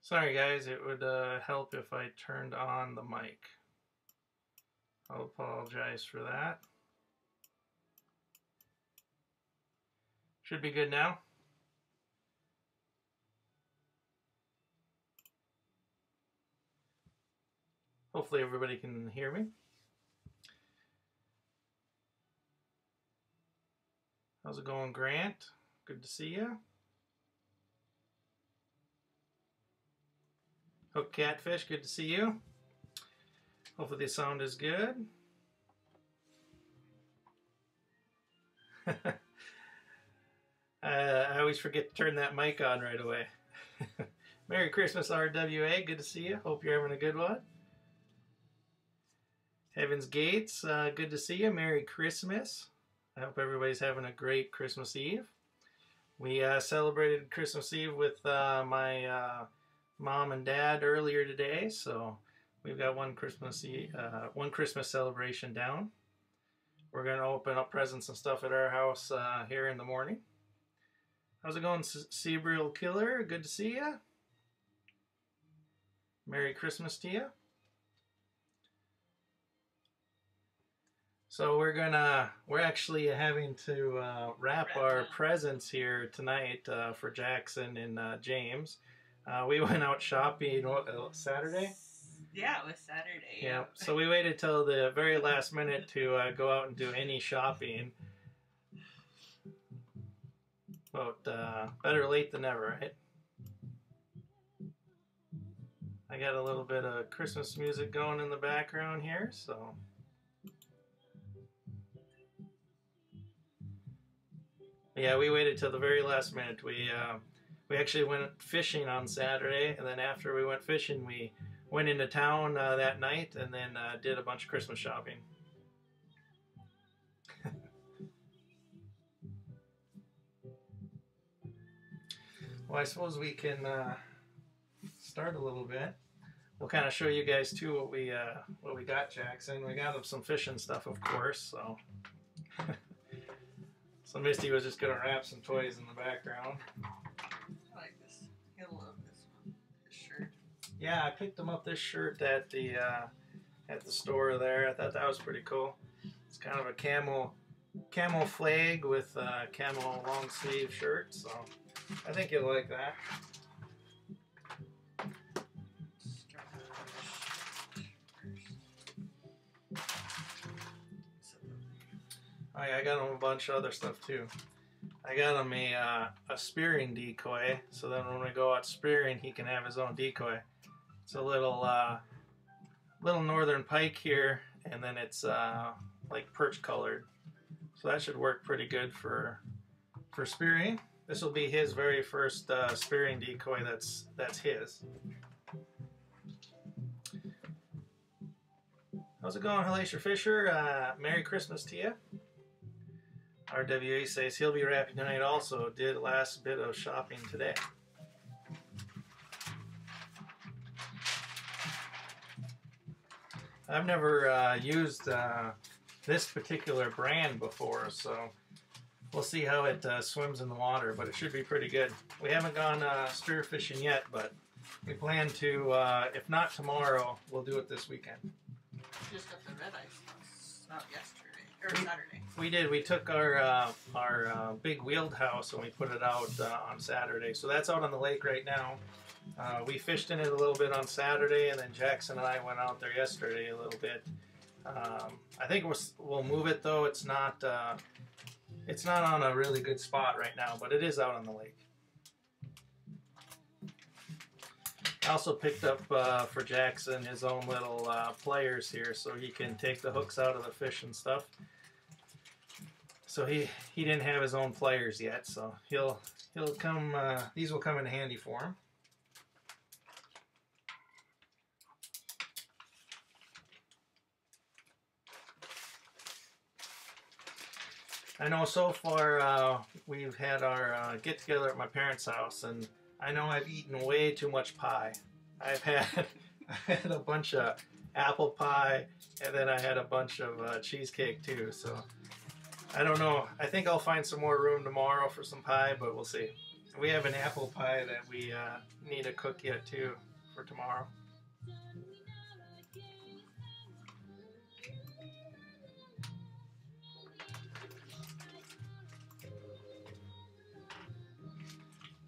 Sorry guys, it would help if I turned on the mic. I'll apologize for that. Should be good now. Hopefully everybody can hear me. How's it going, Grant? Good to see you. Hook Catfish, good to see you. Hopefully the sound is good. I always forget to turn that mic on right away. Merry Christmas, RWA. Good to see you. Hope you're having a good one. Heaven's Gates, good to see you. Merry Christmas. I hope everybody's having a great Christmas Eve. We celebrated Christmas Eve with my mom and dad earlier today, so we've got one Christmas celebration down. We're going to open up presents and stuff at our house here in the morning. How's it going, Cerebral Killer? Good to see you. Merry Christmas to you. So we're actually having to wrap our presents here tonight for Jackson and James. We went out shopping Saturday? Yeah, it was Saturday. Yeah. So we waited till the very last minute to go out and do any shopping. But better late than never, right? I got a little bit of Christmas music going in the background here, so. Yeah, we waited till the very last minute. We actually went fishing on Saturday, and then after we went fishing, we went into town that night, and then did a bunch of Christmas shopping. Well, I suppose we can start a little bit. We'll kind of show you guys too what we got, Jackson. We got him some fishing stuff, of course. So, so Misty was just gonna wrap some toys in the background. I like this. I love this one. This shirt. Yeah, I picked him up this shirt at the store there. I thought that was pretty cool. It's kind of a camo flag with a camo long sleeve shirt. So I think you'll like that. Oh yeah, I got him a bunch of other stuff too. I got him a spearing decoy, so then when we go out spearing, he can have his own decoy. It's a little northern pike here, and then it's like perch colored, so that should work pretty good for spearing. This will be his very first spearing decoy. That's his. How's it going, Hellacious Fisher? Merry Christmas to you. RWA says he'll be wrapping tonight also. Did last bit of shopping today. I've never used this particular brand before, so we'll see how it swims in the water, but it should be pretty good. We haven't gone spearfishing yet, but we plan to, if not tomorrow, we'll do it this weekend. just got the red ice not yesterday or Saturday. We did. We took our big wheeled house and we put it out on Saturday. So that's out on the lake right now. We fished in it a little bit on Saturday, and then Jackson and I went out there yesterday a little bit. I think we'll move it though. It's not on a really good spot right now, but it is out on the lake. I also picked up for Jackson his own little pliers here, so he can take the hooks out of the fish and stuff. So he didn't have his own pliers yet, so he'll come. These will come in handy for him. I know so far we've had our get together at my parents' house, and I know I've eaten way too much pie. I had a bunch of apple pie, and then I had a bunch of cheesecake too. So I don't know. I think I'll find some more room tomorrow for some pie, but we'll see. We have an apple pie that we need to cook yet too for tomorrow.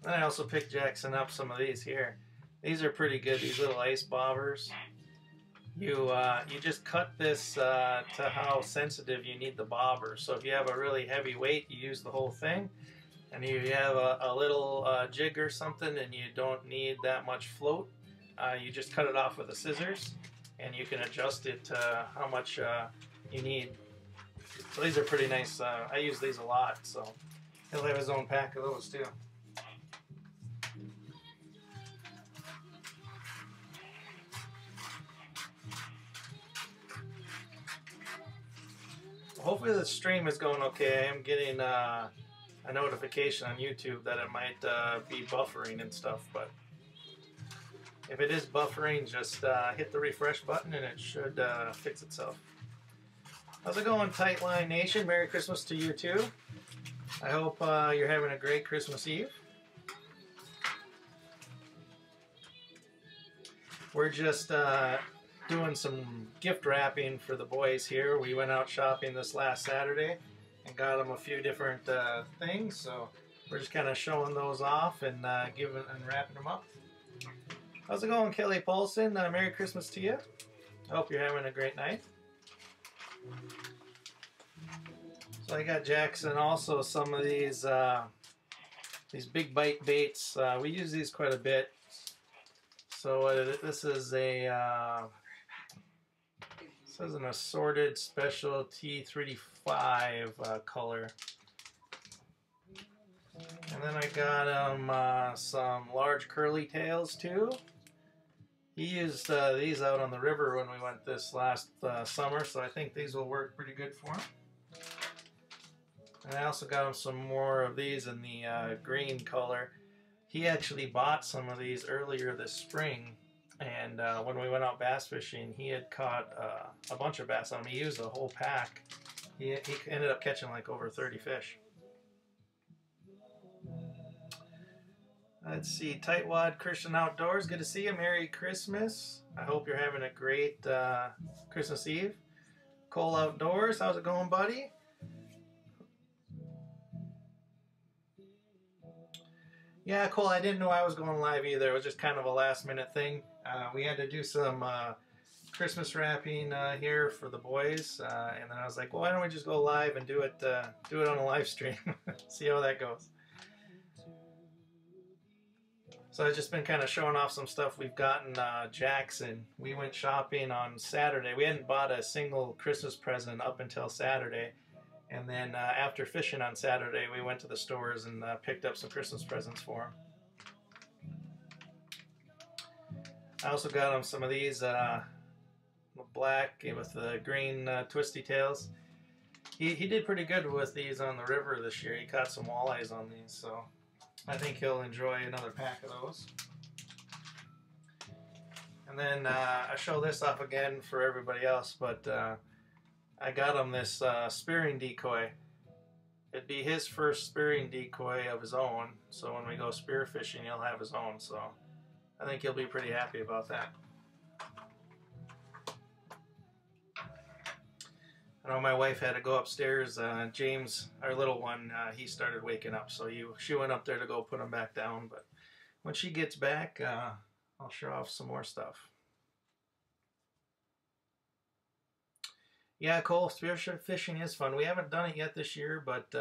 And I also picked Jackson up some of these here. These are pretty good, these little ice bobbers. You just cut this to how sensitive you need the bobber. So if you have a really heavy weight, you use the whole thing. And if you have a little jig or something and you don't need that much float, you just cut it off with the scissors, and you can adjust it to how much you need. So these are pretty nice. I use these a lot, so he'll have his own pack of those too. Hopefully the stream is going okay. I am getting a notification on YouTube that it might be buffering and stuff, but if it is buffering, just hit the refresh button and it should fix itself. How's it going, Tightline Nation? Merry Christmas to you too. I hope you're having a great Christmas Eve. We're just doing some gift wrapping for the boys here. We went out shopping this last Saturday and got them a few different things, so we're just kind of showing those off and wrapping them up. How's it going, Kelly Paulson? Merry Christmas to you. I hope you're having a great night. So I got Jackson also some of these big bite baits. We use these quite a bit. So this is says an assorted special T3D5 color. And then I got him some large curly tails too. He used these out on the river when we went this last summer, so I think these will work pretty good for him. And I also got him some more of these in the green color. He actually bought some of these earlier this spring. And when we went out bass fishing, he had caught a bunch of bass on him. He used a whole pack. He ended up catching like over 30 fish. Let's see, Tightwad Christian Outdoors. Good to see you. Merry Christmas. I hope you're having a great Christmas Eve. Cole Outdoors, how's it going, buddy? Yeah, Cole, I didn't know I was going live either. It was just kind of a last minute thing. We had to do some Christmas wrapping here for the boys, and then I was like, well, why don't we just go live and do it on a live stream, see how that goes. So I've just been kind of showing off some stuff we've gotten Jackson. We went shopping on Saturday. We hadn't bought a single Christmas present up until Saturday. And then after fishing on Saturday, we went to the stores and picked up some Christmas presents for him. I also got him some of these black with the green twisty tails. He did pretty good with these on the river this year. He caught some walleyes on these, so I think he'll enjoy another pack of those. And then I show this off again for everybody else, but I got him this spearing decoy. It'd be his first spearing decoy of his own, so when we go spear fishing, he'll have his own, so I think he'll be pretty happy about that. I know my wife had to go upstairs. James, our little one, he started waking up, so she went up there to go put him back down. But when she gets back, I'll show off some more stuff. Yeah, Cole, spearfish fishing is fun. We haven't done it yet this year, but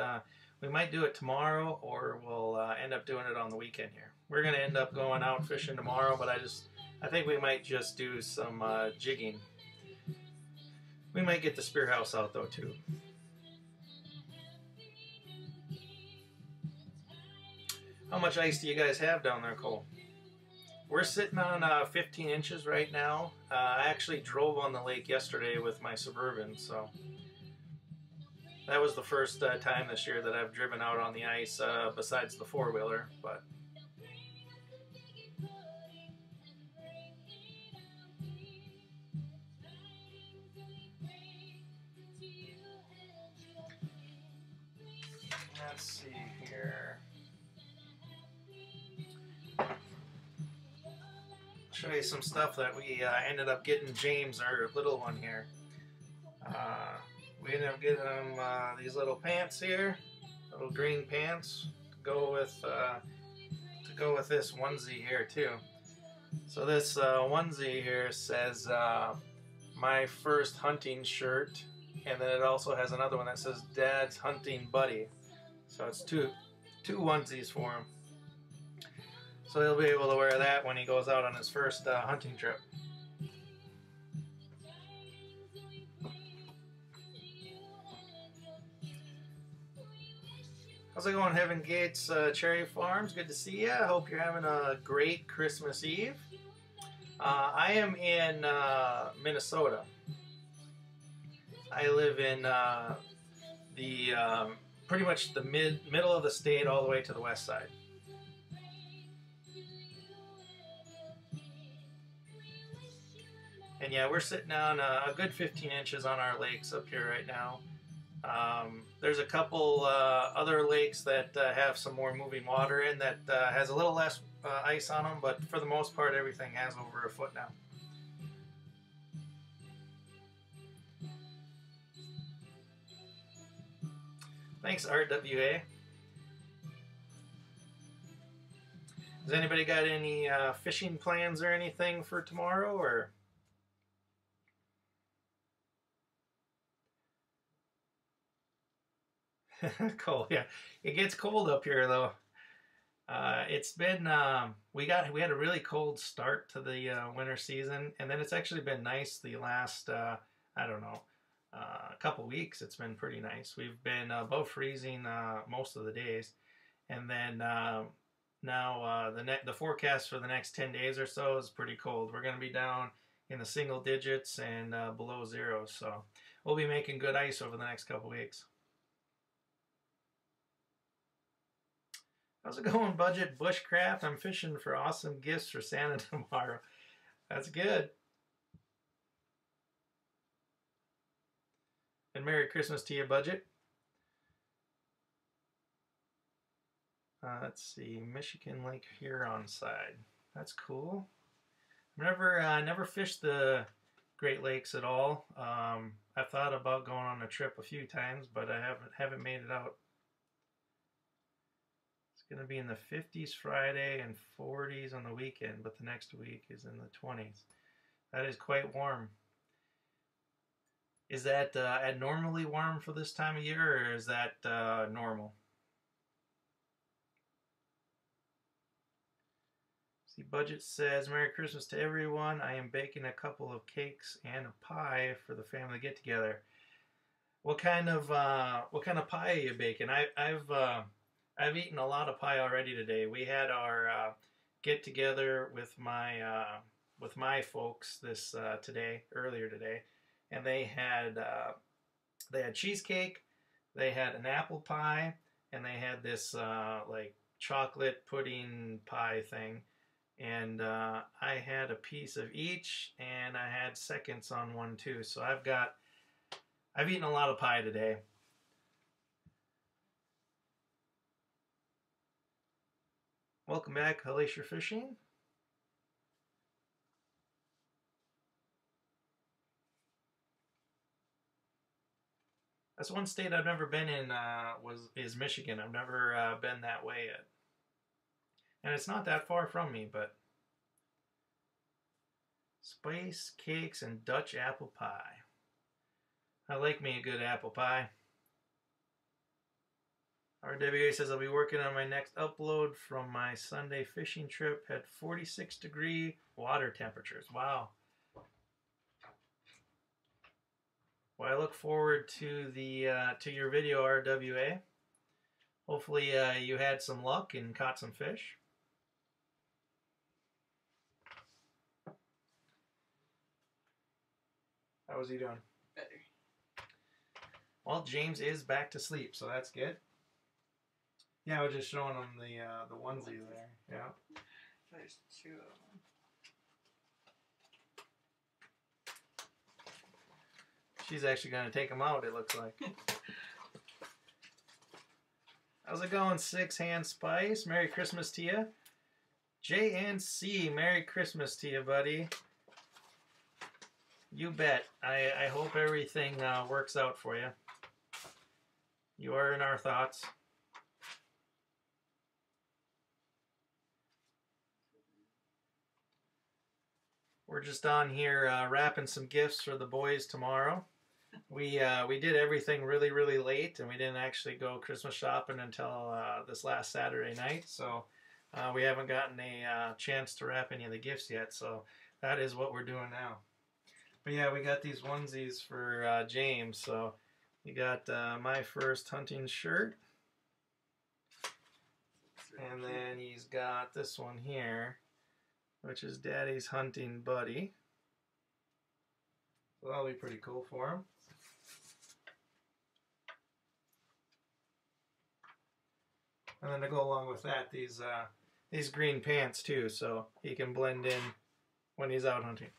we might do it tomorrow, or we'll end up doing it on the weekend here. We're gonna end up going out fishing tomorrow, but I think we might just do some jigging. We might get the spear house out though too. How much ice do you guys have down there, Cole? We're sitting on 15 inches right now. I actually drove on the lake yesterday with my Suburban, so that was the first time this year that I've driven out on the ice besides the four-wheeler. But let's see here. Show you some stuff that we ended up getting James, our little one here. We ended up getting him these little pants here, little green pants to go with this onesie here too. So this onesie here says my first hunting shirt, and then it also has another one that says Dad's hunting buddy. So it's two onesies for him. So he'll be able to wear that when he goes out on his first hunting trip. How's it going, Heaven Gates Cherry Farms? Good to see you. I hope you're having a great Christmas Eve. I am in Minnesota. I live in the pretty much the middle of the state all the way to the west side. And yeah, we're sitting on a good 15 inches on our lakes up here right now. There's a couple other lakes that have some more moving water in that has a little less ice on them, but for the most part, everything has over a foot now. Thanks, RWA. Has anybody got any fishing plans or anything for tomorrow, or? Cold, yeah. It gets cold up here though. It's been we had a really cold start to the winter season, and then it's actually been nice the last I don't know, couple weeks. It's been pretty nice. We've been above freezing most of the days, and then now the forecast for the next 10 days or so is pretty cold. We're going to be down in the single digits and below zero, so we'll be making good ice over the next couple weeks. How's it going, Budget Bushcraft? I'm fishing for awesome gifts for Santa tomorrow. That's good. And Merry Christmas to you, Budget. Let's see, Michigan Lake Huron side. That's cool. Never fished the Great Lakes at all. I've thought about going on a trip a few times, but I haven't made it out. Going to be in the 50s Friday and 40s on the weekend, but the next week is in the 20s. That is quite warm. Is that abnormally warm for this time of year, or is that normal? See, Budget says, Merry Christmas to everyone. I am baking a couple of cakes and a pie for the family get together. What kind of pie are you baking? I've eaten a lot of pie already today. We had our get together with my folks earlier today, and they had cheesecake, they had an apple pie, and they had this like chocolate pudding pie thing, and I had a piece of each, and I had seconds on one too. So I've eaten a lot of pie today. Welcome back, Glacier Fishing. That's one state I've never been in. Is Michigan. I've never been that way yet, and it's not that far from me. But spice cakes and Dutch apple pie. I like me a good apple pie. RWA says I'll be working on my next upload from my Sunday fishing trip at 46-degree water temperatures. Wow. Well, I look forward to the to your video, RWA. Hopefully you had some luck and caught some fish. How was he doing? Better. Well, James is back to sleep, so that's good. Yeah, I was just showing him the onesie there. Yeah. There's two of them. She's actually going to take them out, it looks like. How's it going, Six Hand Spice? Merry Christmas to you. JNC, Merry Christmas to you, buddy. You bet. I hope everything works out for you. You are in our thoughts. We're just on here wrapping some gifts for the boys tomorrow. We did everything really, really late, and we didn't actually go Christmas shopping until this last Saturday night. So we haven't gotten a chance to wrap any of the gifts yet. So that is what we're doing now. But yeah, we got these onesies for James. So you got my first hunting shirt. And then he's got this one here, which is Daddy's hunting buddy. So that'll be pretty cool for him. And then to go along with that, these green pants too, so he can blend in when he's out hunting.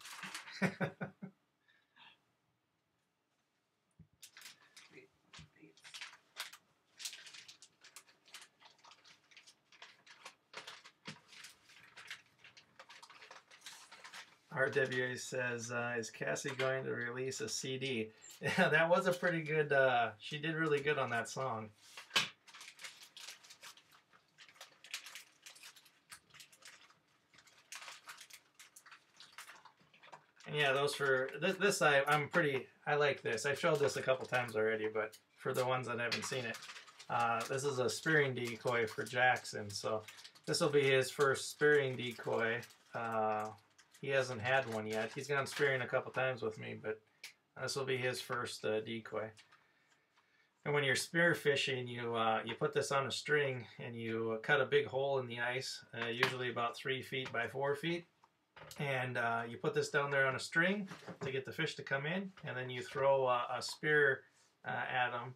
RWA says, is Cassie going to release a CD? Yeah, that was a pretty good, she did really good on that song. And yeah, those for, this I like this. I've showed this a couple times already, but for the ones that haven't seen it, this is a spearing decoy for Jackson. So this will be his first spearing decoy. He hasn't had one yet. He's gone spearing a couple times with me, but this will be his first decoy. And when you're spear fishing, you put this on a string and you cut a big hole in the ice, usually about 3 feet by 4 feet. And you put this down there on a string to get the fish to come in, and then you throw a spear at them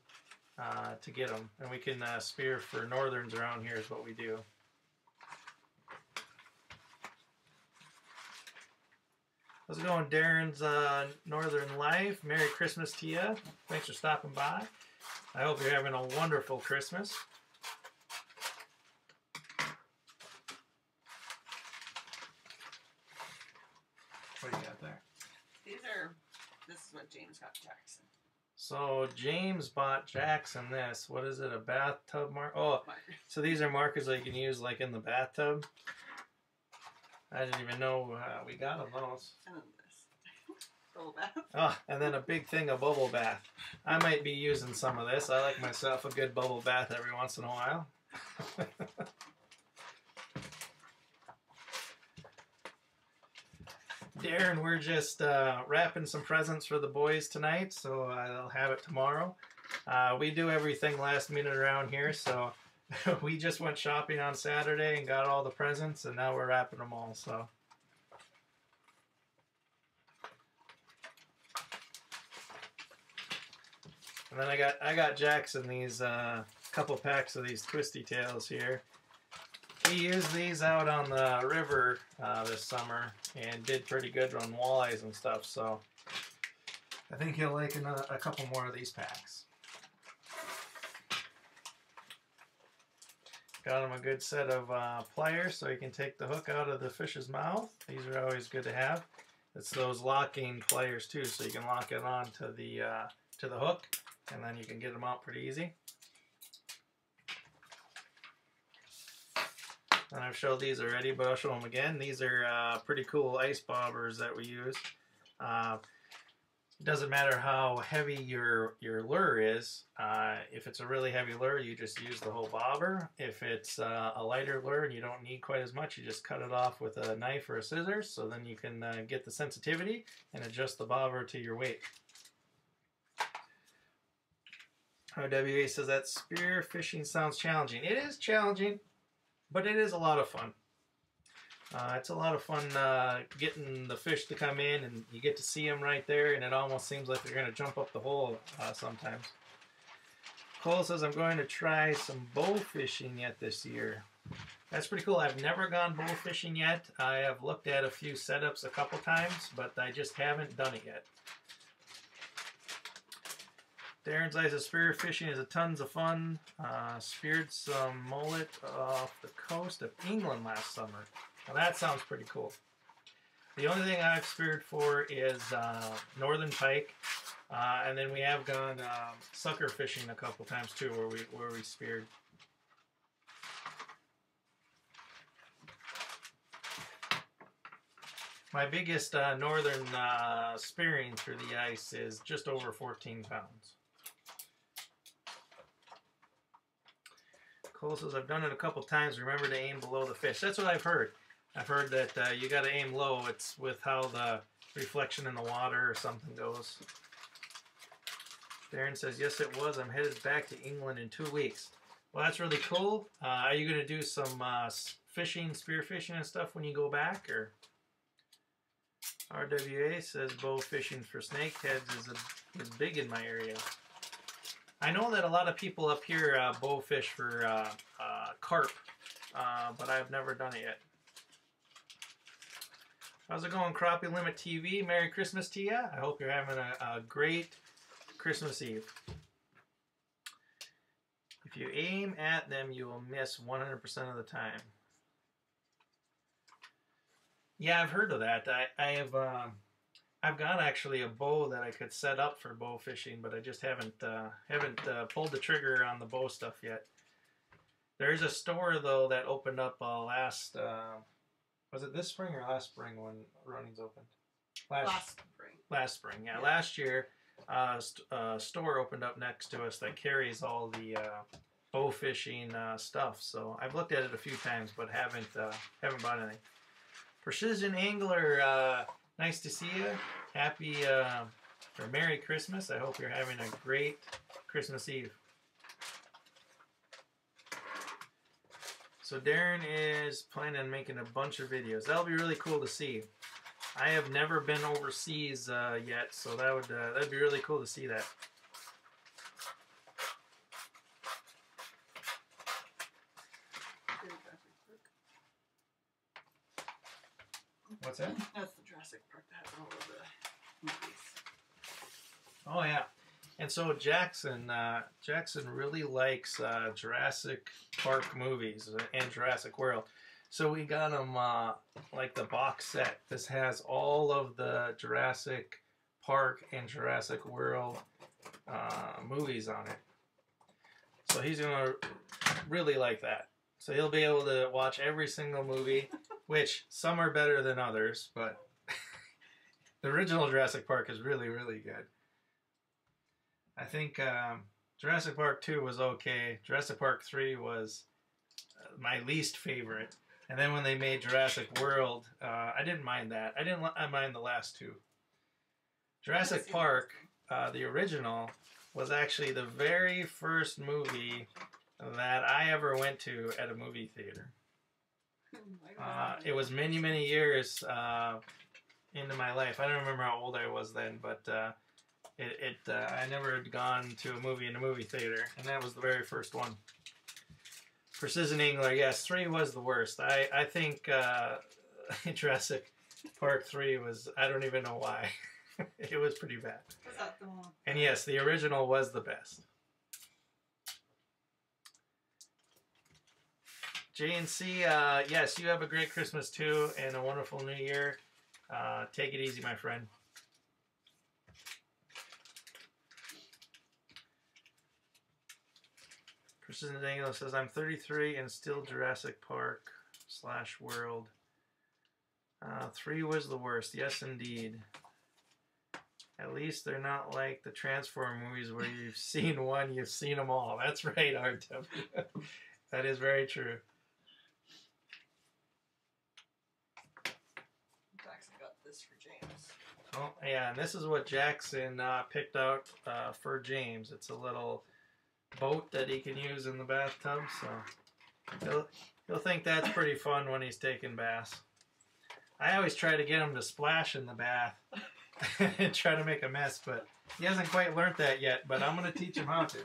to get them. And we can spear for northerns around here is what we do. How's it going, Darren's Northern Life? Merry Christmas to you. Thanks for stopping by. I hope you're having a wonderful Christmas. What do you got there? This is what James got Jackson. So James bought Jackson this. What is it, a bathtub marker? Oh, so these are markers that you can use like in the bathtub. I didn't even know we got them those. And then this. Bubble bath. Oh, and then a big thing of bubble bath. I might be using some of this. I like myself a good bubble bath every once in a while. Darren, we're just wrapping some presents for the boys tonight, so they'll have it tomorrow. We do everything last minute around here, so we just went shopping on Saturday and got all the presents, and now we're wrapping them all. So, and then I got Jackson these couple packs of these Twisty Tails here. He used these out on the river this summer and did pretty good on walleyes and stuff. So I think he'll like a couple more of these packs. Got him a good set of pliers so he can take the hook out of the fish's mouth. These are always good to have. It's those locking pliers too, so you can lock it on to the hook and then you can get them out pretty easy. And I've showed these already, but I'll show them again. These are pretty cool ice bobbers that we use. It doesn't matter how heavy your lure is. If it's a really heavy lure, you just use the whole bobber. If it's a lighter lure and you don't need quite as much, you just cut it off with a knife or a scissors, so then you can get the sensitivity and adjust the bobber to your weight. RWA says that spear fishing sounds challenging. It is challenging, but it is a lot of fun. It's a lot of fun getting the fish to come in, and you get to see them right there, and it almost seems like they're going to jump up the hole sometimes. Cole says, I'm going to try some bow fishing yet this year. That's pretty cool. I've never gone bow fishing yet. I have looked at a few setups a couple times, but I just haven't done it yet. Darren says spear fishing is a tons of fun. Speared some mullet off the coast of England last summer. Now that sounds pretty cool. The only thing I've speared for is northern pike, and then we have gone sucker fishing a couple times too, where we speared. My biggest northern spearing through the ice is just over 14 pounds. Cole says, I've done it a couple times. Remember to aim below the fish. That's what I've heard. I've heard that you got to aim low. It's with how the reflection in the water or something goes. Darren says, yes, it was. I'm headed back to England in 2 weeks. Well, that's really cool. Are you going to do some fishing, spear fishing and stuff when you go back? Or RWA says, bow fishing for snakeheads is big in my area. I know that a lot of people up here bow fish for carp, but I've never done it yet. How's it going, Crappie Limit TV? Merry Christmas to you. I hope you're having a great Christmas Eve. If you aim at them, you will miss 100% of the time. Yeah, I've heard of that. I've got actually a bow that I could set up for bow fishing, but I just haven't pulled the trigger on the bow stuff yet. There's a store though that opened up last. Was it this spring or last spring when runnings opened? Last spring. Last spring, yeah. Last year, a store opened up next to us that carries all the bow fishing stuff. So I've looked at it a few times, but haven't bought anything. Precision Angler. Nice to see you. Happy or Merry Christmas. I hope you're having a great Christmas Eve. So Darren is planning on making a bunch of videos. That'll be really cool to see. I have never been overseas yet, so that'd be really cool to see that. What's that? That's the Jurassic Park that has all of the movies. Oh yeah, and so Jackson really likes Jurassic Park movies and Jurassic World. So we got him like the box set. This has all of the Jurassic Park and Jurassic World movies on it. So he's gonna really like that. So he'll be able to watch every single movie, which some are better than others, but the original Jurassic Park is really, really good. I think Jurassic Park 2 was okay. Jurassic Park 3 was my least favorite. And then when they made Jurassic World, I didn't mind that. I mind the last two. Jurassic Park, the original, was actually the very first movie that I ever went to at a movie theater. It was many, many years into my life. I don't remember how old I was then, but I never had gone to a movie in a movie theater, and that was the very first one. Precision Angler, yes, 3 was the worst. I think Jurassic Park 3 was, I don't even know why. It was pretty bad. Was that the one? And yes, the original was the best. JNC, yes, you have a great Christmas too, and a wonderful New Year. Take it easy, my friend. Precision Daniel says, I'm 33 and still Jurassic Park / World. 3 was the worst. Yes, indeed. At least they're not like the Transform movies where you've seen one, you've seen them all. That's right, RW. That is very true. Jackson got this for James. Oh, yeah, and this is what Jackson picked out for James. It's a little boat that he can use in the bathtub, so he'll think that's pretty fun when he's taking baths. I always try to get him to splash in the bath and try to make a mess, but he hasn't quite learned that yet, but I'm going to teach him how to.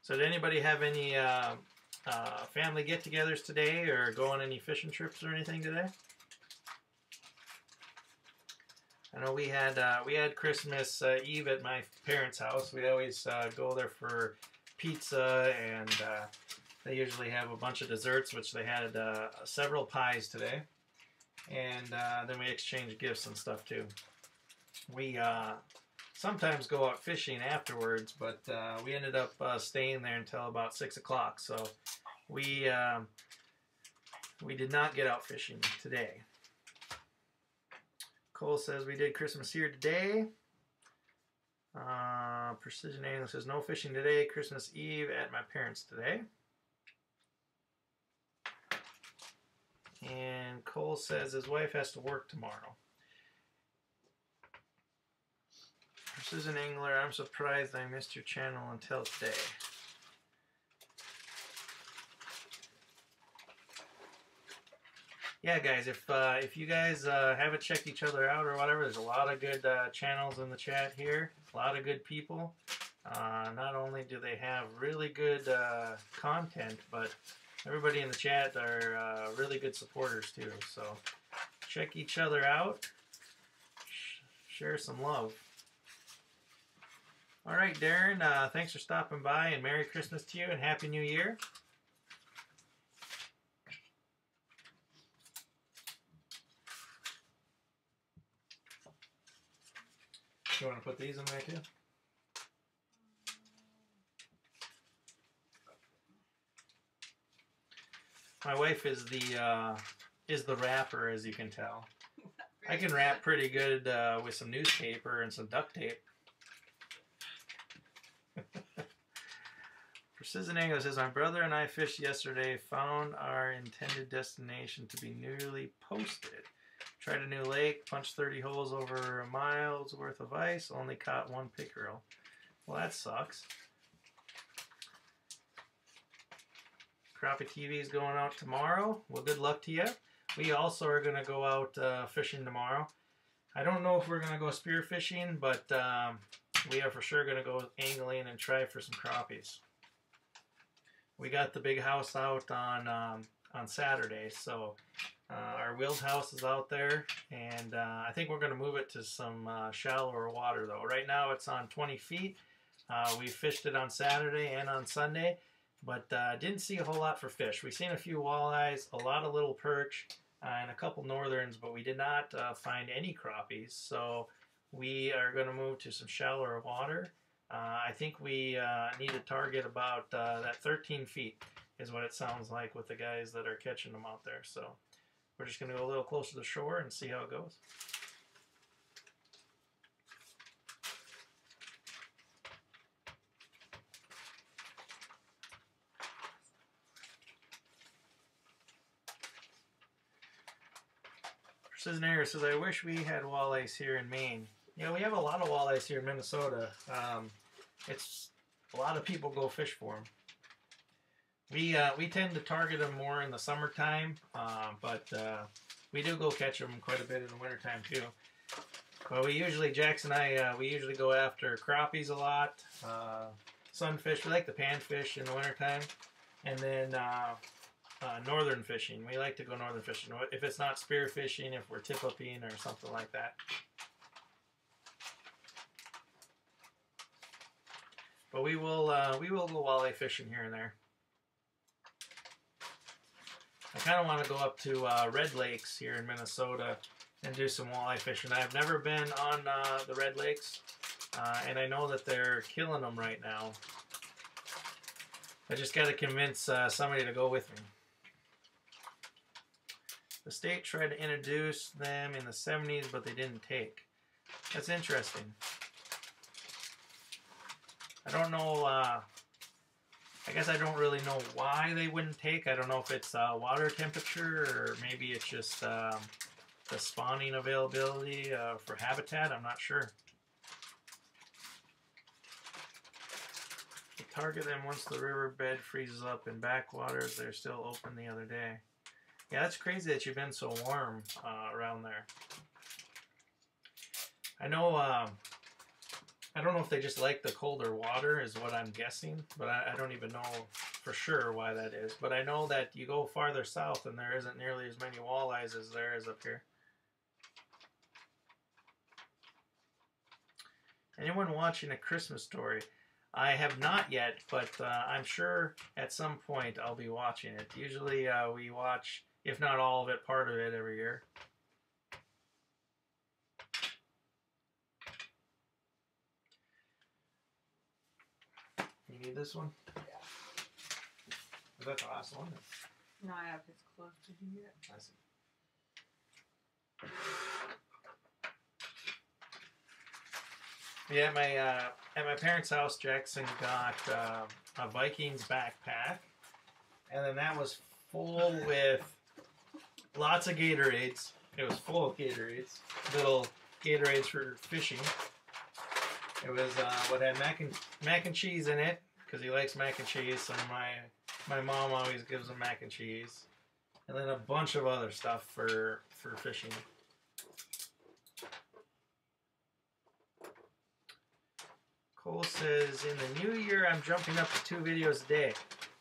So did anybody have any family get-togethers today or go on any fishing trips or anything today? I know we had Christmas Eve at my parents' house. We always go there for pizza, and they usually have a bunch of desserts, which they had several pies today. And then we exchange gifts and stuff too. We sometimes go out fishing afterwards, but we ended up staying there until about 6 o'clock. So we did not get out fishing today. Cole says we did Christmas here today. Precision Angler says no fishing today. Christmas Eve at my parents today. And Cole says his wife has to work tomorrow. Precision Angler, I'm surprised I missed your channel until today. Yeah, guys, if you guys haven't checked each other out or whatever, there's a lot of good channels in the chat here. A lot of good people. Not only do they have really good content, but everybody in the chat are really good supporters too. So check each other out. Share some love. All right, Darren, thanks for stopping by, and Merry Christmas to you and Happy New Year. You want to put these in there too? My wife is the wrapper, as you can tell. I can wrap pretty good with some newspaper and some duct tape. Precision Angler says, my brother and I fished yesterday, found our intended destination to be newly posted. Tried a new lake, punched 30 holes over a mile's worth of ice, only caught 1 pickerel. Well, that sucks. Crappie TV is going out tomorrow. Well, good luck to you. We also are going to go out fishing tomorrow. I don't know if we're going to go spear fishing, but we are for sure going to go angling and try for some crappies. We got the big house out on Saturday, so our wheeled house is out there, and I think we're going to move it to some shallower water though. Right now it's on 20 feet. We fished it on Saturday and on Sunday, but didn't see a whole lot for fish. We've seen a few walleyes, a lot of little perch, and a couple northerns, but we did not find any crappies, so we are going to move to some shallower water. I think we need to target about that 13 feet is what it sounds like with the guys that are catching them out there. So we're just going to go a little closer to the shore and see how it goes. Precision Angler says, I wish we had walleyes here in Maine. Yeah, we have a lot of walleyes here in Minnesota. It's a lot of people go fish for them. We tend to target them more in the summertime, but we do go catch them quite a bit in the wintertime too. But we usually, Jax and I, we usually go after crappies a lot, sunfish. We like the panfish in the wintertime, and then northern fishing. We like to go northern fishing. If it's not spear fishing, if we're tip-upping or something like that. But we will go walleye fishing here and there. kind of want to go up to Red Lakes here in Minnesota and do some walleye fishing. I've never been on the Red Lakes, and I know that they're killing them right now. I just got to convince somebody to go with me. The state tried to introduce them in the 70s, but they didn't take. That's interesting. I don't know, I guess I don't really know why they wouldn't take. I don't know if it's water temperature or maybe it's just the spawning availability for habitat. I'm not sure. Target them once the riverbed freezes up in backwaters. They're still open the other day. Yeah, that's crazy that you've been so warm around there. I know, I don't know if they just like the colder water is what I'm guessing, but I don't even know for sure why that is. But I know that you go farther south and there isn't nearly as many walleyes as there is up here. Anyone watching A Christmas Story? I have not yet, but I'm sure at some point I'll be watching it. Usually we watch, if not all of it, part of it every year. You need this one? Yeah. Is that the last one? No, I have his close to do it. I see. Yeah, at my parents' house, Jackson got a Vikings backpack, and then that was full with lots of Gatorades. It was full of Gatorades, little Gatorades for fishing. It was what had mac and cheese in it because he likes mac and cheese. So my mom always gives him mac and cheese, and then a bunch of other stuff for fishing. Cole says, in the new year, I'm jumping up to 2 videos a day.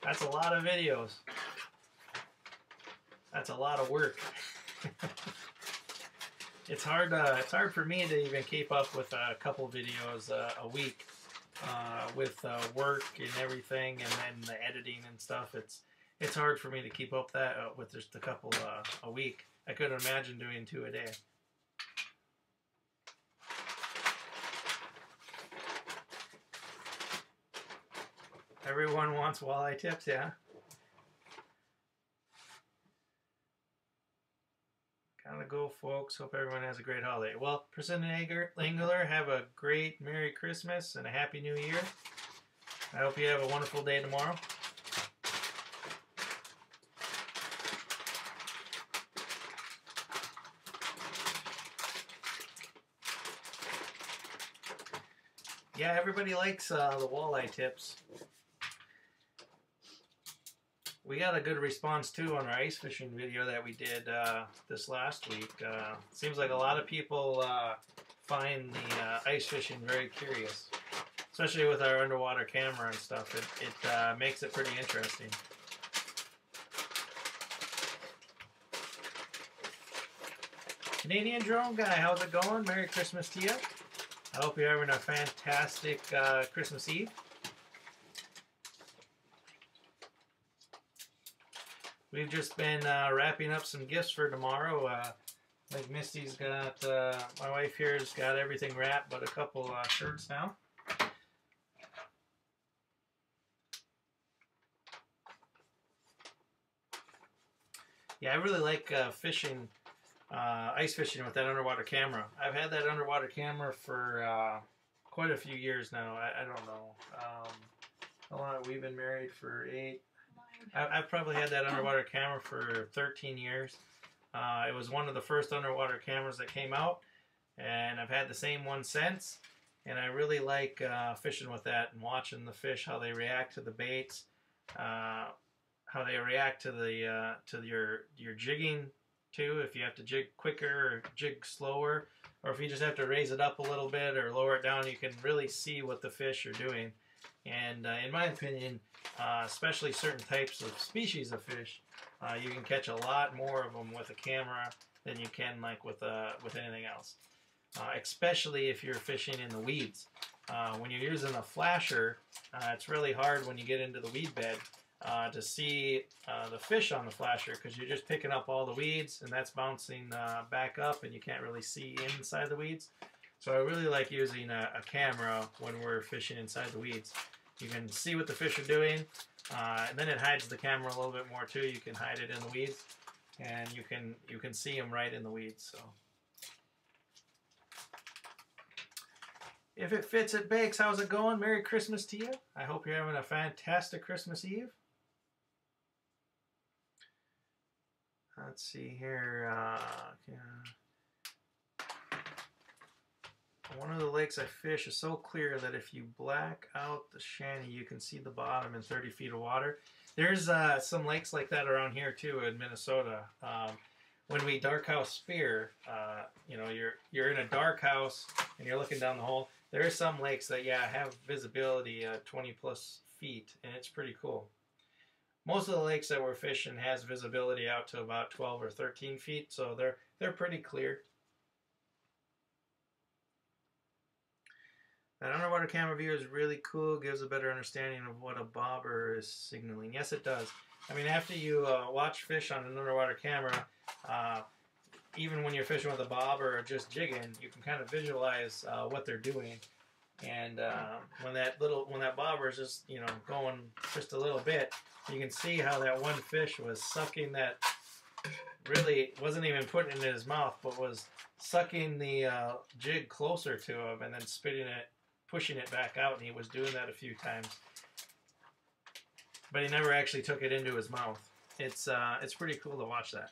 That's a lot of videos. That's a lot of work. It's hard for me to even keep up with a couple videos a week with work and everything, and then the editing and stuff. It's hard for me to keep up that with just a couple a week. I couldn't imagine doing 2 a day. Everyone wants walleye tips, yeah? Gotta go, folks. Hope everyone has a great holiday. Well, Precision Angler, have a great Merry Christmas and a Happy New Year. I hope you have a wonderful day tomorrow. Yeah, everybody likes the walleye tips. We got a good response too on our ice fishing video that we did this last week. Seems like a lot of people find the ice fishing very curious, especially with our underwater camera and stuff. It makes it pretty interesting. Canadian Drone Guy, how's it going? Merry Christmas to you. I hope you're having a fantastic Christmas Eve. We've just been wrapping up some gifts for tomorrow. Like Misty's got, my wife here's got everything wrapped but a couple shirts now. Yeah, I really like fishing, ice fishing with that underwater camera. I've had that underwater camera for quite a few years now. I don't know. How long we've been married for 8. I've probably had that underwater camera for 13 years. It was one of the first underwater cameras that came out, and I've had the same one since. And I really like fishing with that and watching the fish, how they react to the baits, how they react to the your jigging too. If you have to jig quicker or jig slower, or if you just have to raise it up a little bit or lower it down, you can really see what the fish are doing. And in my opinion, especially certain types of species of fish, you can catch a lot more of them with a camera than you can like with anything else. Especially if you're fishing in the weeds. When you're using a flasher, it's really hard when you get into the weed bed to see the fish on the flasher, because you're just picking up all the weeds and that's bouncing back up and you can't really see inside the weeds. So I really like using a camera when we're fishing inside the weeds. You can see what the fish are doing, and then it hides the camera a little bit more too. You can hide it in the weeds, and you can see them right in the weeds. So, if it fits, it bakes. How's it going? Merry Christmas to you. I hope you're having a fantastic Christmas Eve. Let's see here. One of the lakes I fish is so clear that if you black out the shanty, you can see the bottom in 30 feet of water. There's some lakes like that around here too in Minnesota. When we dark house spear, you know, you're in a dark house and you're looking down the hole. There are some lakes that, yeah, have visibility 20 plus feet, and it's pretty cool. Most of the lakes that we're fishing has visibility out to about 12 or 13 feet, so they're pretty clear. That underwater camera view is really cool, gives a better understanding of what a bobber is signaling. Yes, it does. I mean, after you watch fish on an underwater camera, even when you're fishing with a bobber or just jigging, you can kind of visualize what they're doing. And when that bobber is just, you know, going just a little bit, you can see how that one fish was sucking that, really wasn't even putting it in his mouth, but was sucking the jig closer to him and then spitting it, pushing it back out, and he was doing that a few times. But he never actually took it into his mouth. It's pretty cool to watch that.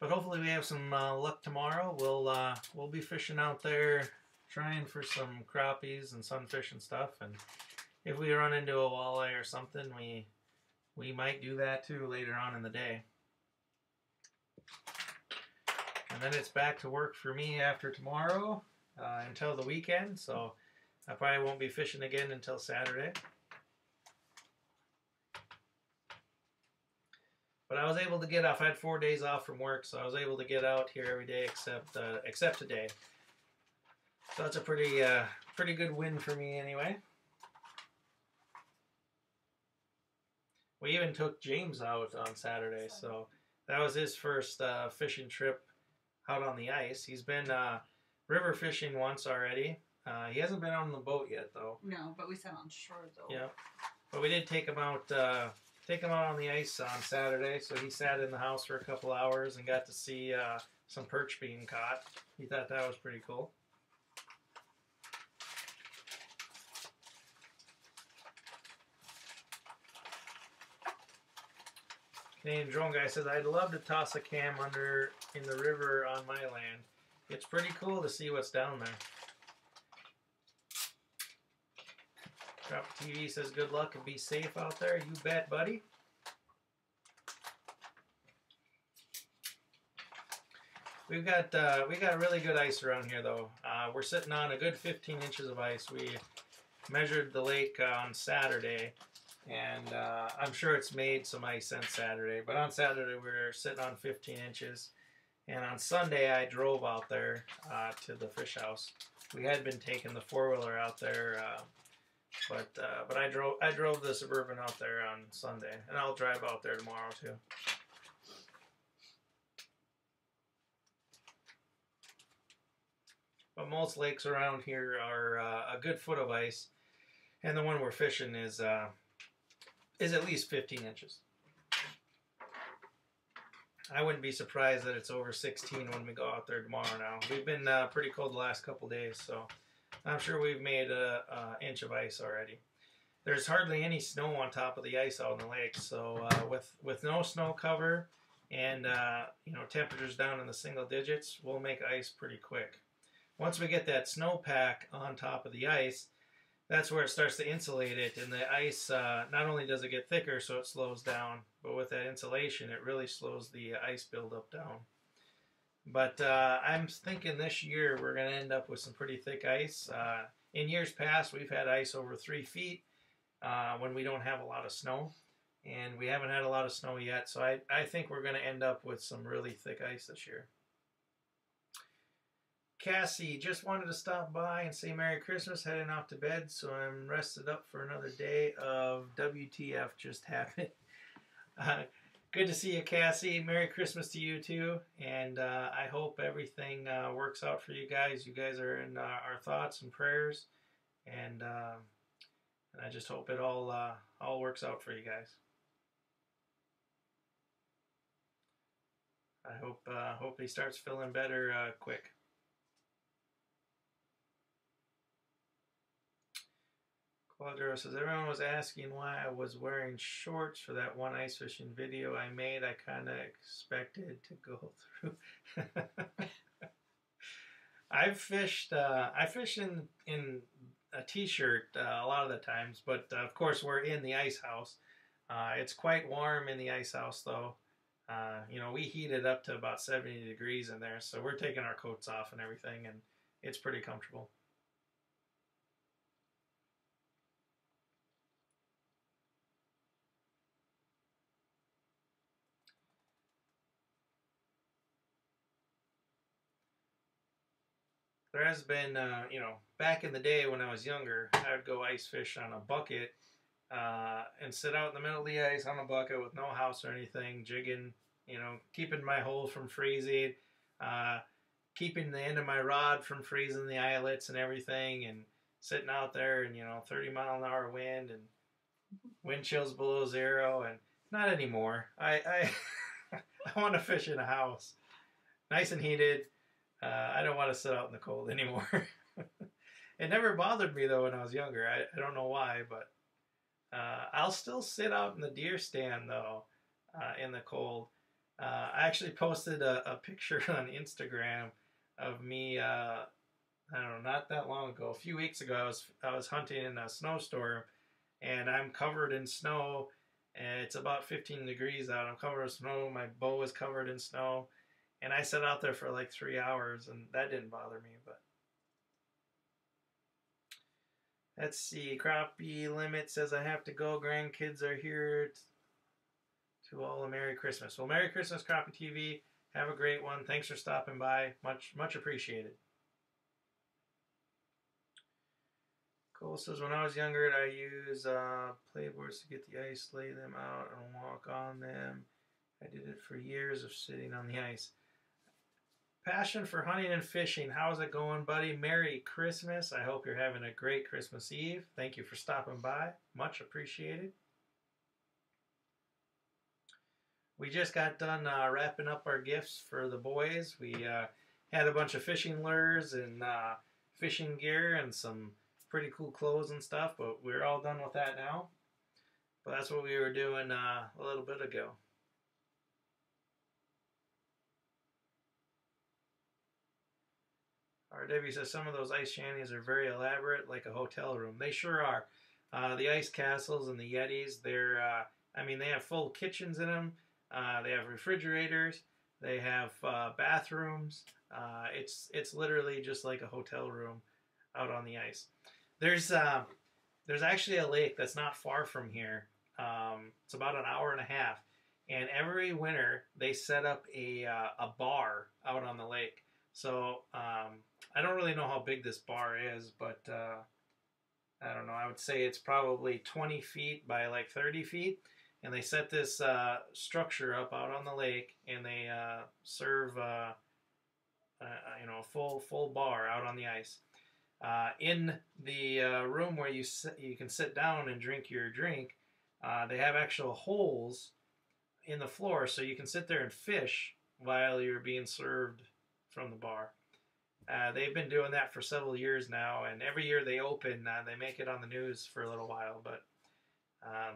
But hopefully we have some luck tomorrow. We'll be fishing out there, trying for some crappies and sunfish and stuff. And if we run into a walleye or something, we might do that too later on in the day. And then it's back to work for me after tomorrow until the weekend. So I probably won't be fishing again until Saturday. But I was able to get off. I had 4 days off from work, so I was able to get out here every day except today. So that's a pretty good win for me anyway. We even took James out on Saturday, so that was his first fishing trip out on the ice. He's been river fishing once already. He hasn't been on the boat yet, though. No, but we sat on shore, though. Yeah, but we did take him out on the ice on Saturday, so he sat in the house for a couple hours and got to see some perch being caught. He thought that was pretty cool. Canadian Drone Guy says, I'd love to toss a cam under in the river on my land. It's pretty cool to see what's down there. Drop TV says, good luck and be safe out there. You bet, buddy. We got really good ice around here, though. We're sitting on a good 15 inches of ice. We measured the lake on Saturday, and I'm sure it's made some ice since Saturday. But on Saturday, we were sitting on 15 inches. And on Sunday, I drove out there to the fish house. We had been taking the four-wheeler out there, but I drove the Suburban out there on Sunday, and I'll drive out there tomorrow too. But most lakes around here are a good foot of ice, and the one we're fishing is at least 15 inches. I wouldn't be surprised that it's over 16 when we go out there tomorrow now. We've been pretty cold the last couple days, so I'm sure we've made an inch of ice already. There's hardly any snow on top of the ice out in the lake, so with no snow cover and temperatures down in the single digits, we'll make ice pretty quick. Once we get that snowpack on top of the ice, that's where it starts to insulate it, and the ice, not only does it get thicker so it slows down, but with that insulation it really slows the ice buildup down. But I'm thinking this year we're going to end up with some pretty thick ice. In years past we've had ice over 3 feet when we don't have a lot of snow, and we haven't had a lot of snow yet, so I think we're going to end up with some really thick ice this year. Cassie, just wanted to stop by and say Merry Christmas, heading off to bed, so I'm rested up for another day of WTF just happened. Uh, Good to see you, Cassie. Merry Christmas to you too, and I hope everything works out for you guys. You guys are in our thoughts and prayers, and I just hope it all works out for you guys. I hope he starts feeling better quick. Quadro says, everyone was asking why I was wearing shorts for that one ice fishing video I made. I kind of expected to go through. I fish in a t-shirt a lot of the times, but of course we're in the ice house. It's quite warm in the ice house though. We heat it up to about 70 degrees in there, so we're taking our coats off and everything, and it's pretty comfortable. There has been, back in the day when I was younger, I would go ice fish on a bucket and sit out in the middle of the ice on a bucket with no house or anything, jigging, keeping my hole from freezing, keeping the end of my rod from freezing the eyelets and everything, and sitting out there and 30-mile-an-hour wind and wind chills below zero. And not anymore. I want to fish in a house, nice and heated. I don't want to sit out in the cold anymore. It never bothered me though when I was younger. I don't know why, but I'll still sit out in the deer stand though in the cold. I actually posted a picture on Instagram of me. I don't know, not that long ago, a few weeks ago. I was hunting in a snowstorm, and I'm covered in snow, and it's about 15 degrees out. I'm covered in snow. My bow is covered in snow. And I sat out there for like 3 hours, and that didn't bother me. But let's see. Crappie Limit says I have to go. Grandkids are here. To all a Merry Christmas. Well, Merry Christmas, Crappie TV. Have a great one. Thanks for stopping by. Much appreciated. Cole says, when I was younger, I used playboards to get the ice, lay them out, and walk on them. I did it for years of sitting on the ice. Passion for hunting and fishing. How's it going, buddy? Merry Christmas. I hope you're having a great Christmas Eve. Thank you for stopping by. Much appreciated. We just got done wrapping up our gifts for the boys. We had a bunch of fishing lures and fishing gear and some pretty cool clothes and stuff, but we're all done with that now. But that's what we were doing a little bit ago. RW says some of those ice shanties are very elaborate, like a hotel room. They sure are. The ice castles and the Yetis, they have full kitchens in them. They have refrigerators. They have bathrooms. It's literally just like a hotel room out on the ice. There's actually a lake that's not far from here. It's about an hour and a half, and every winter they set up a bar out on the lake. So I don't really know how big this bar is, but I don't know. I would say it's probably 20 feet by like 30 feet. And they set this structure up out on the lake, and they serve full bar out on the ice. In the room where you can sit down and drink your drink, they have actual holes in the floor, so you can sit there and fish while you're being served from the bar. They've been doing that for several years now, and every year they open, they make it on the news for a little while, but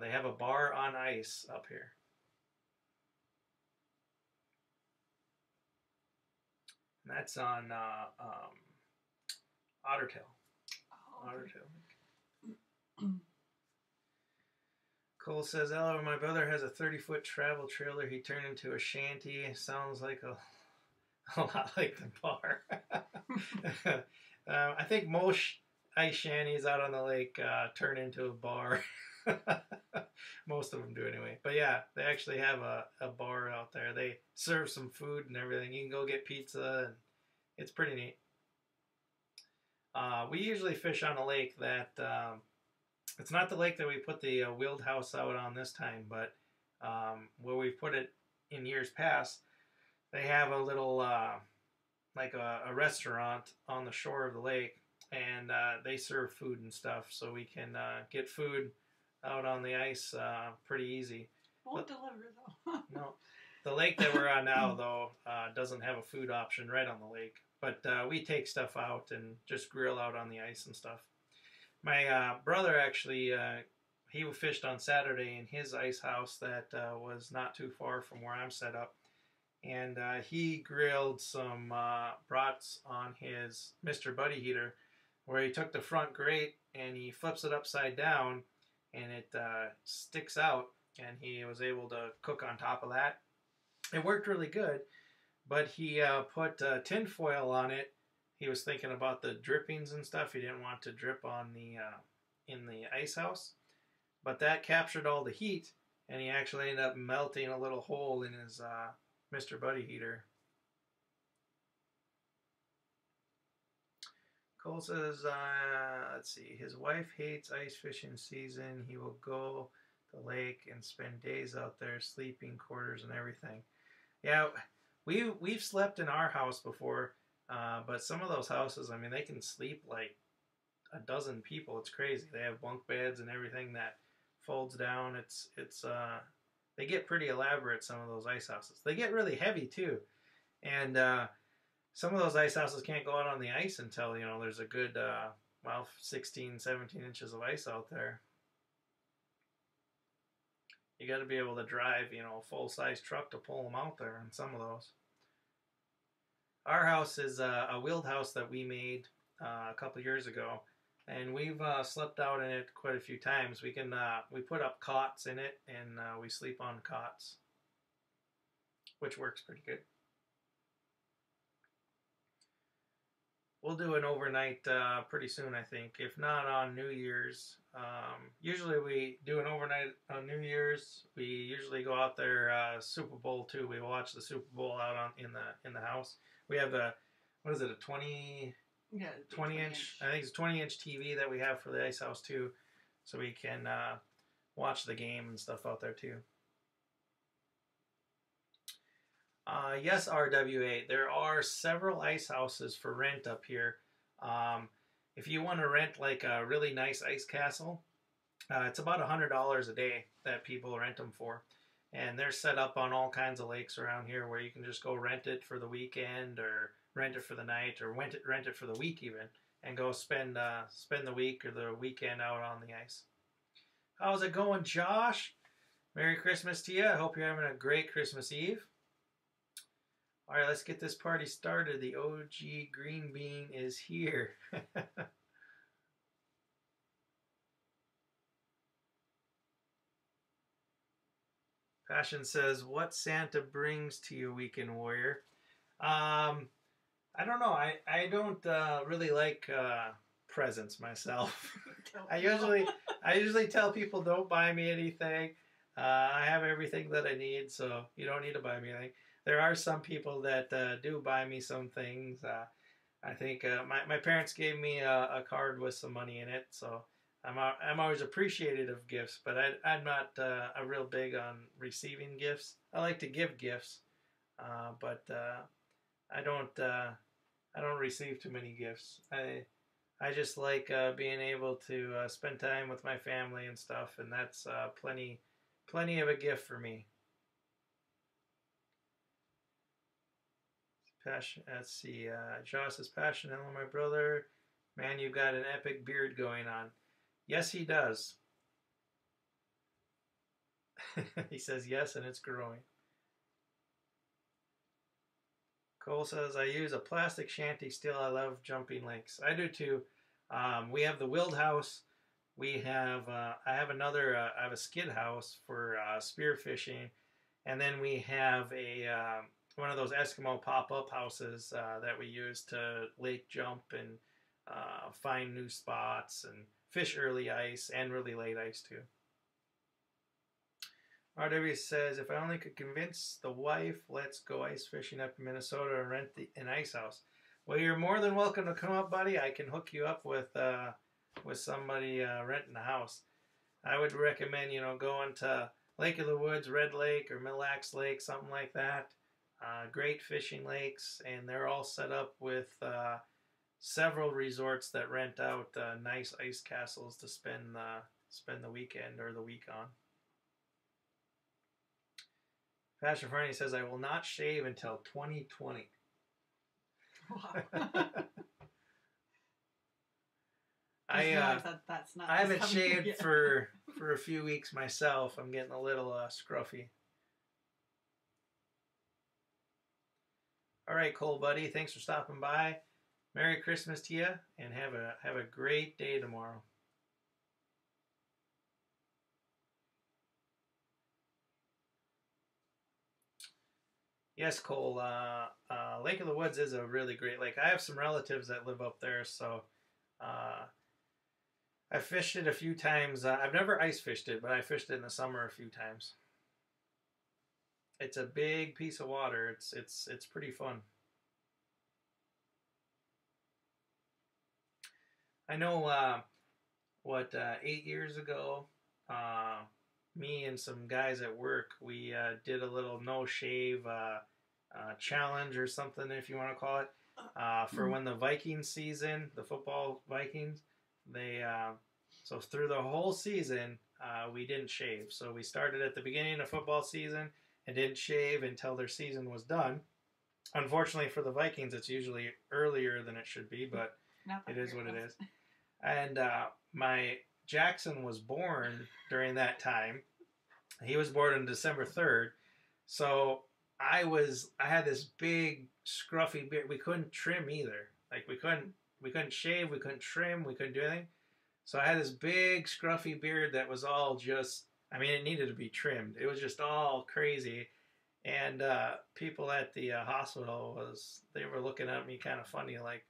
they have a bar on ice up here. And that's on Ottertail. Oh, okay. Ottertail. Cole says, hello, my brother has a 30-foot travel trailer he turned into a shanty. Sounds like a lot like the bar. I think most ice shanties out on the lake turn into a bar. Most of them do anyway. But yeah, they actually have a bar out there. They serve some food and everything. You can go get pizza, and it's pretty neat. We usually fish on a lake that it's not the lake that we put the wheeled house out on this time, but where we've put it in years past. They have a little like a restaurant on the shore of the lake, and they serve food and stuff, so we can get food out on the ice pretty easy. Won't deliver though. No, the lake that we're on now though doesn't have a food option right on the lake, but we take stuff out and just grill out on the ice and stuff. My brother actually he fished on Saturday in his ice house that was not too far from where I'm set up, and he grilled some brats on his Mr. Buddy heater, where he took the front grate and he flips it upside down, and it sticks out, and he was able to cook on top of that. It worked really good, but he put tin foil on it. He was thinking about the drippings and stuff. He didn't want to drip on the in the ice house, but that captured all the heat, and he actually ended up melting a little hole in his Mr. Buddy heater. Cole says, let's see, his wife hates ice fishing season. He will go to the lake and spend days out there, sleeping quarters and everything. Yeah, we've slept in our house before, but some of those houses, I mean, they can sleep like a dozen people. It's crazy. They have bunk beds and everything that folds down. It's they get pretty elaborate, some of those ice houses. They get really heavy too, and some of those ice houses can't go out on the ice until, you know, there's a good 16, 17 inches of ice out there. You got to be able to drive, you know, a full-size truck to pull them out there on some of those. Our house is a wheeled house that we made a couple years ago, and we've slept out in it quite a few times. We put up cots in it, and we sleep on cots, which works pretty good. We'll do an overnight pretty soon, I think. If not on New Year's. Usually we do an overnight on New Year's. We usually go out there Super Bowl too. We watch the Super Bowl out in the house. We have a 20 inch. I think it's a 20-inch TV that we have for the ice house too, so we can watch the game and stuff out there too. Yes, RWA. There are several ice houses for rent up here. If you want to rent like a really nice ice castle, it's about $100 a day that people rent them for. And they're set up on all kinds of lakes around here where you can just go rent it for the weekend, or rent it for the night, or rent it for the week even, and go spend the week or the weekend out on the ice. How's it going, Josh? Merry Christmas to you. I hope you're having a great Christmas Eve. All right, let's get this party started. The OG Green Bean is here. Passion says, what Santa brings to you, Weekend Warrior? I don't know. I don't really like presents myself. I usually tell people, don't buy me anything. I have everything that I need, so you don't need to buy me anything. There are some people that do buy me some things. I think my parents gave me a card with some money in it, so I'm always appreciative of gifts, but I'm not a real big on receiving gifts. I like to give gifts, but I don't receive too many gifts. I just like being able to spend time with my family and stuff, and that's plenty of a gift for me. Passion. Let's see. Josh says, Passion, hello, my brother. Man, you've got an epic beard going on. Yes, he does. He says yes, and it's growing. Cole says, I use a plastic shanty still. I love jumping lakes. I do too. We have the wheeled house. We have I have a skid house for spear fishing, and then we have a one of those Eskimo pop-up houses that we use to lake jump and find new spots and fish early ice and really late ice too. RW says, if I only could convince the wife, let's go ice fishing up in Minnesota and rent an ice house. Well, you're more than welcome to come up, buddy. I can hook you up with somebody renting a house. I would recommend, going to Lake of the Woods, Red Lake, or Mille Lacs Lake, something like that. Great fishing lakes, and they're all set up with several resorts that rent out nice ice castles to spend the weekend or the week on. Pastor Fernie says, I will not shave until 2020. Wow. I haven't shaved for a few weeks myself. I'm getting a little scruffy. All right, Cole, buddy. Thanks for stopping by. Merry Christmas to you, and have a great day tomorrow. Yes, Cole. Lake of the Woods is a really great lake. I have some relatives that live up there, so I fished it a few times. I've never ice fished it, but I fished it in the summer a few times. It's a big piece of water. It's pretty fun. I know 8 years ago, me and some guys at work, we did a little no shave challenge or something, if you want to call it, for when the Vikings season, the football Vikings, they so through the whole season we didn't shave. So we started at the beginning of football season and didn't shave until their season was done. Unfortunately for the Vikings, it's usually earlier than it should be, but it is what it is. And my Jackson was born during that time. He was born on December 3rd. So I had this big scruffy beard. We couldn't trim either. Like we couldn't shave, we couldn't trim, we couldn't do anything. So I had this big scruffy beard that was all just, it needed to be trimmed. It was just all crazy. And people at the hospital they were looking at me kind of funny, like,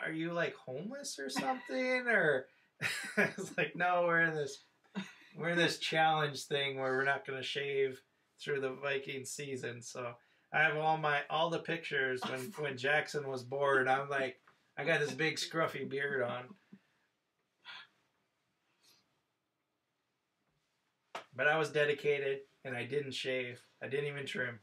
are you like homeless or something? Or I was like, no, we're in this challenge thing where we're not going to shave through the Viking season. So I have all the pictures when Jackson was born. I'm like, I got this big scruffy beard on. But I was dedicated and I didn't shave. I didn't even trim.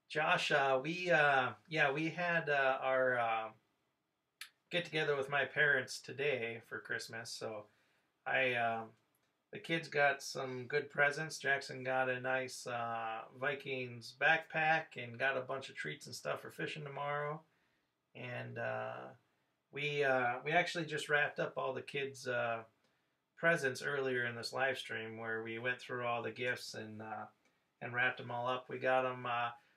Josh, we had our get together with my parents today for Christmas. So the kids got some good presents. Jackson got a nice Vikings backpack and got a bunch of treats and stuff for fishing tomorrow. And we actually just wrapped up all the kids' presents earlier in this live stream where we went through all the gifts and wrapped them all up. We got them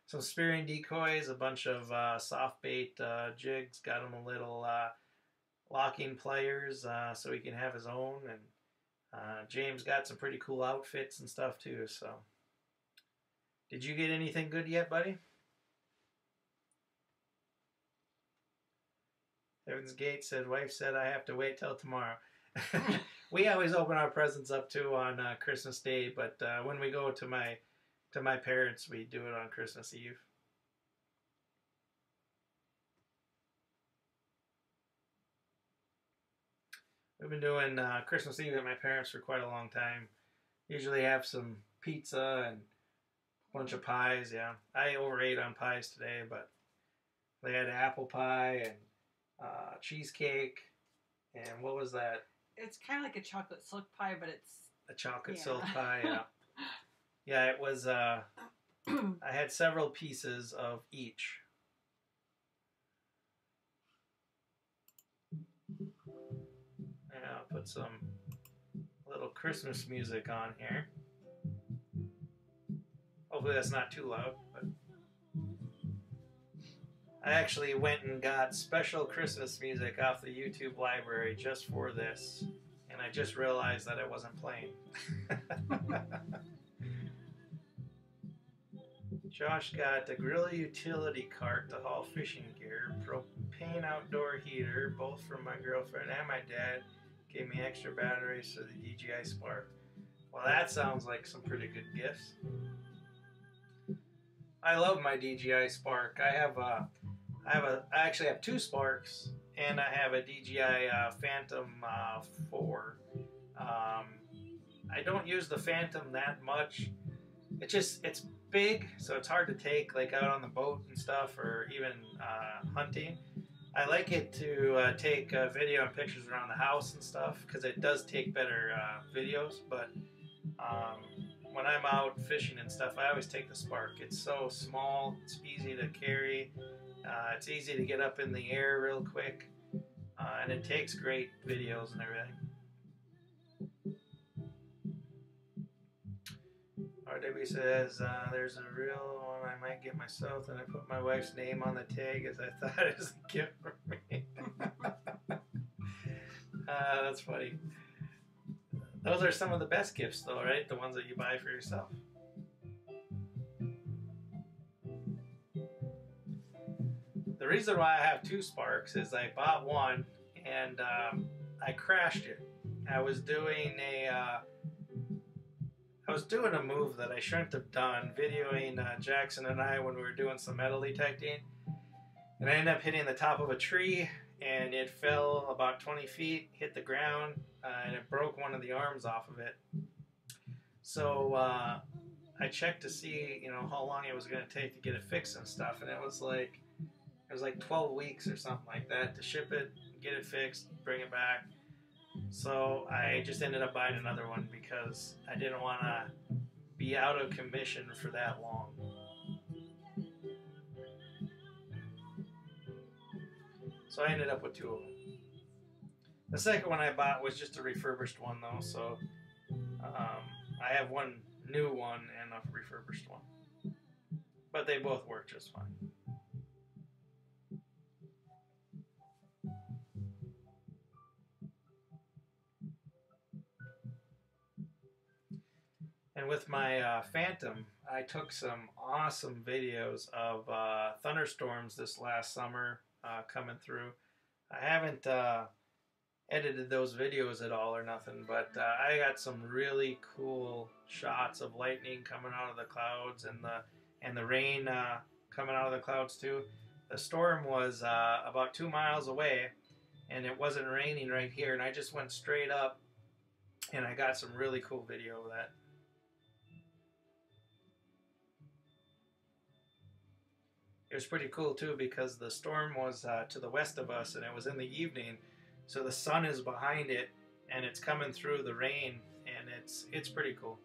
some spearing decoys, a bunch of soft bait jigs, got him a little locking pliers so he can have his own, and James got some pretty cool outfits and stuff too. So, did you get anything good yet, buddy? Heaven's Gate said, wife said I have to wait till tomorrow. We always open our presents up too on Christmas Day, but when we go to my parents, we do it on Christmas Eve. We've been doing Christmas Eve at my parents for quite a long time. Usually have some pizza and a bunch of pies, yeah. I overate on pies today, but they had apple pie and cheesecake, and what was that? It's kind of like a chocolate silk pie, but it's... A chocolate silk pie, yeah. Yeah, it was, I had several pieces of each. And I'll put some little Christmas music on here. Hopefully that's not too loud, but I actually went and got special Christmas music off the YouTube library just for this, and I just realized that it wasn't playing. Josh got a Gorilla utility cart to haul fishing gear, propane outdoor heater, both from my girlfriend and my dad. Gave me extra batteries for the DJI Spark. Well, that sounds like some pretty good gifts. I love my DJI Spark. I actually have two Sparks, and I have a DJI Phantom 4. I don't use the Phantom that much. It's big, so it's hard to take like out on the boat and stuff, or even hunting. I like it to take video and pictures around the house and stuff, because it does take better videos. But when I'm out fishing and stuff, I always take the Spark. It's so small, it's easy to carry, it's easy to get up in the air real quick, and it takes great videos and everything. RW says, there's a real one I might get myself, and I put my wife's name on the tag as I thought it was a gift for me. That's funny. Those are some of the best gifts though, right? The ones that you buy for yourself. The reason why I have two Sparks is I bought one and I crashed it. I was doing a move that I shouldn't have done, videoing Jackson and I when we were doing some metal detecting, and I ended up hitting the top of a tree, and it fell about 20 feet, hit the ground, and it broke one of the arms off of it. So I checked to see, how long it was going to take to get it fixed and stuff, and it was like 12 weeks or something like that to ship it, get it fixed, bring it back. So I just ended up buying another one because I didn't want to be out of commission for that long. So I ended up with two of them. The second one I bought was just a refurbished one though, so I have one new one and a refurbished one. But they both work just fine. And with my Phantom, I took some awesome videos of thunderstorms this last summer coming through. I haven't edited those videos at all or nothing, but I got some really cool shots of lightning coming out of the clouds and the rain coming out of the clouds too. The storm was about 2 miles away, and it wasn't raining right here, and I just went straight up, and I got some really cool video of that. It was pretty cool too because the storm was to the west of us, and it was in the evening, so the sun is behind it and it's coming through the rain, and it's pretty cool.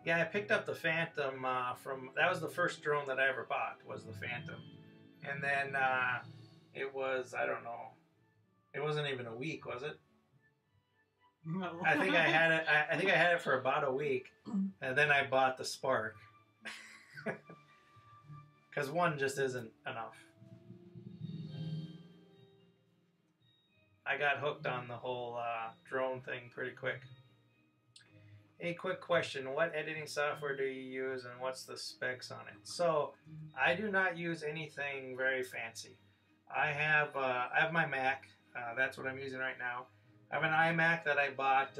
Yeah, I picked up the Phantom that was the first drone that I ever bought, was the Phantom. And then it was, I don't know, it wasn't even a week, was it? No. I think I had it for about a week, and then I bought the Spark. Because one just isn't enough. I got hooked on the whole drone thing pretty quick. A quick question, what editing software do you use and what's the specs on it? So, I do not use anything very fancy. I have my Mac, that's what I'm using right now. I have an iMac that I bought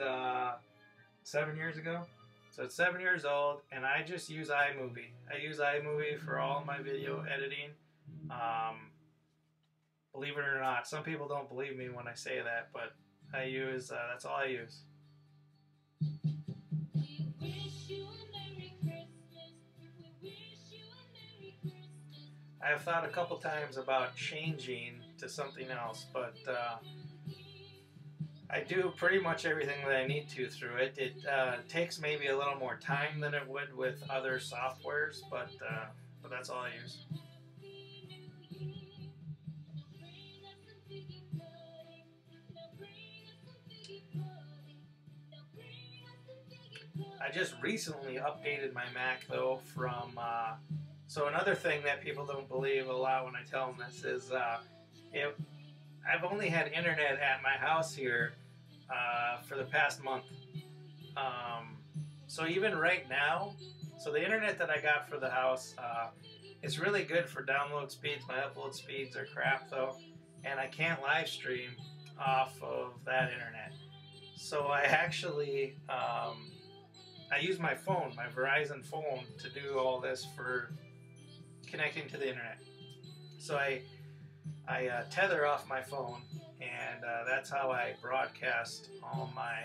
7 years ago. So it's 7 years old, and I just use iMovie. I use iMovie for all my video editing. Believe it or not, some people don't believe me when I say that, but I use, that's all I use. I have thought a couple times about changing to something else, but I do pretty much everything that I need to through it. It takes maybe a little more time than it would with other softwares, but that's all I use. I just recently updated my Mac though from, so another thing that people don't believe a lot when I tell them this is, I've only had internet at my house here for the past month. So even right now, so the internet that I got for the house, it's really good for download speeds. My upload speeds are crap though, and I can't live stream off of that internet. So I actually I use my phone, my Verizon phone, to do all this for connecting to the internet. So I tether off my phone, and that's how I broadcast all my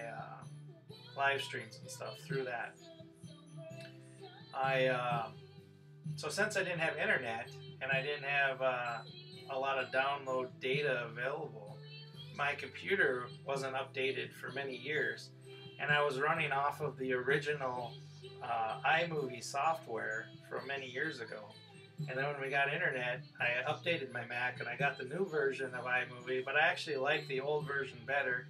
live streams and stuff through that. So since I didn't have internet and I didn't have a lot of download data available, my computer wasn't updated for many years, and I was running off of the original iMovie software from many years ago. And then when we got internet, I updated my Mac and I got the new version of iMovie, but I actually like the old version better,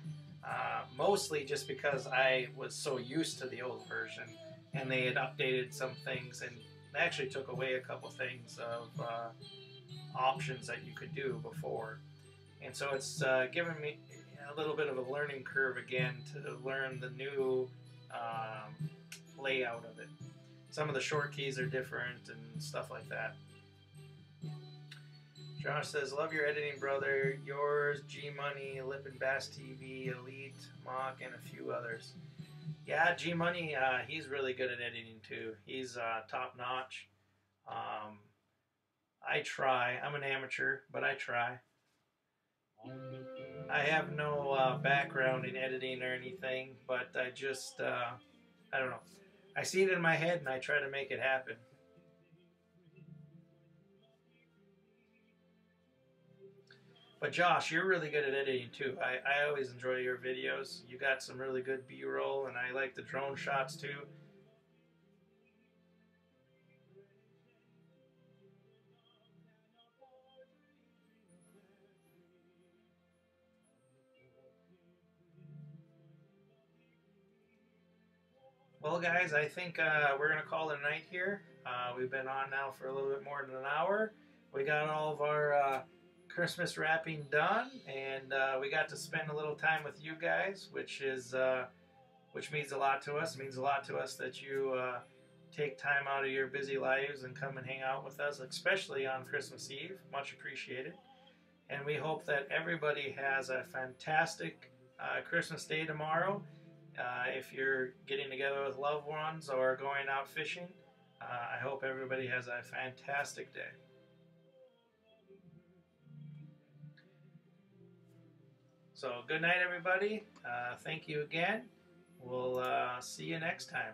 mostly just because I was so used to the old version, and they had updated some things and they actually took away a couple things of options that you could do before. And so it's given me a little bit of a learning curve again to learn the new layout of it. Some of the short keys are different and stuff like that. Josh says, love your editing, brother. Yours, G Money, Lip and Bass TV, Elite, Mock, and a few others. Yeah, G Money, he's really good at editing too. He's top notch. I try. I'm an amateur, but I try. I have no background in editing or anything, but I just, I don't know. I see it in my head and I try to make it happen. But Josh, you're really good at editing too. I always enjoy your videos. You got some really good B-roll, and I like the drone shots too. Well, guys, I think we're going to call it a night here. We've been on now for a little bit more than an hour. We got all of our Christmas wrapping done, and we got to spend a little time with you guys, which means a lot to us. It means a lot to us that you take time out of your busy lives and come and hang out with us, especially on Christmas Eve. Much appreciated. And we hope that everybody has a fantastic Christmas Day tomorrow. If you're getting together with loved ones or going out fishing, I hope everybody has a fantastic day. So good night, everybody. Thank you again. We'll see you next time.